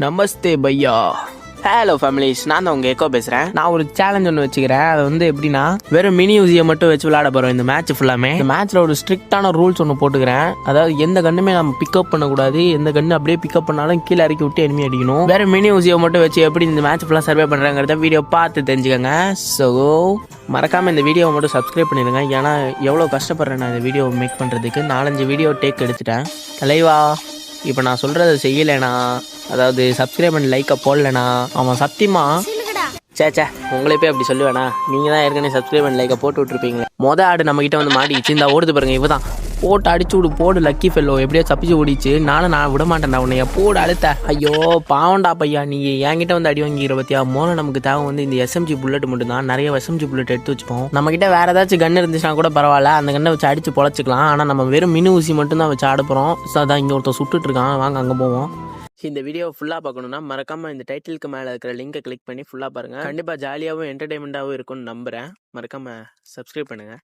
நமஸ்தே பையா. Hello families, நான் தான் உங்கள் எக்கோ பேசுகிறேன். நான் ஒரு சேலஞ்ச் ஒன்று வச்சுக்கிறேன். அது வந்து எப்படின்னா, வெறும் மினி யூசியை மட்டும் வச்சு விளையாட போகிறோம் இந்த மேட்ச் ஃபுல்லாமே. இந்த மேட்ச்சில் ஒரு ஸ்ட்ரிக்டான ரூல்ஸ் ஒன்று போட்டுக்கிறேன். அதாவது எந்த கண்ணுமே நம்ம பிக்கப் பண்ணக்கூடாது. எந்த கன்று அப்படியே பிக்கப் பண்ணாலும் கீழே இறக்கி விட்டு எனிமி அடிக்கணும். வேறு மினி யூசியை மட்டும் வச்சு எப்படி இந்த மேட்ச் ஃபுல்லாக சர்வே பண்ணுறாங்கிறத வீடியோ பார்த்து தெரிஞ்சுக்கோங்க. ஸோ மறக்காமல் இந்த வீடியோவை மட்டும் சப்ஸ்கிரைப் பண்ணிடுங்க. ஏன்னா எவ்வளோ கஷ்டப்படுறேன் நான் இந்த வீடியோ மேக் பண்ணுறதுக்கு. 4-5 வீடியோ டேக் எடுத்துட்டேன் தலைவா. இப்போ நான் சொல்கிறத செய்யலைனா, அதாவது சப்ஸ்கிரைப் பண்ணி லைக்கை போடலனா, அவன் சத்தியமா சேச்சே உங்களே போய் அப்படி சொல்லுவேண்ணா. நீங்கள் தான் ஏற்கனவே சப்ஸ்கிரைப் பண்ணி லைக்கை போட்டு விட்ருப்பீங்களே. ஆடு நம்மகிட்ட வந்து மாட்டிச்சு. இந்த ஓடுது பாருங்க, இவ தான். போட்டு அடிச்சு விடு, போடு லக்கி ஃபெல்லோ. எப்படியோ தப்பிச்சு ஓடிச்சு. நான் விட மாட்டேன்டா உன்னைய. போடு அழுத்த. ஐயோ பாவண்டா பையா, நீ என்கிட்ட வந்து அடி வாங்கிக்கிற பத்தியா. மோன நமக்கு தேவை வந்து இந்த எஸ்எம்ஜி புல்லட் மட்டும் தான். நிறைய எஸ்எம்ஜி புல்லட் எடுத்து வச்சுப்போம். நம்ம கிட்ட வேற ஏதாச்சும் கன்று இருந்துச்சுன்னா கூட பரவாயில்ல, அந்த கண்ணை வச்சு அடிச்சு பொழைச்சிக்கலாம். ஆனால் நம்ம வெறும் மினி ஊசி மட்டும் தான் வச்சு ஆடுறோம். ஸோ அதான் இங்கே ஒருத்தர் சுட்டுட்டு இருக்கான். வாங்க அங்கே போவோம். இந்த வீடியோ ஃபுல்லாக பார்க்கணுன்னா மறக்காமல் இந்த டைட்டிலுக்கு மேலே இருக்கிற லிங்கை கிளிக் பண்ணி ஃபுல்லாக பாருங்கள். கண்டிப்பாக ஜாலியாகவும் என்டர்டைன்மெண்ட்டாகவும் இருக்கும்னு நம்புகிறேன். மறக்காமல் சப்ஸ்கிரைப் பண்ணுங்கள்.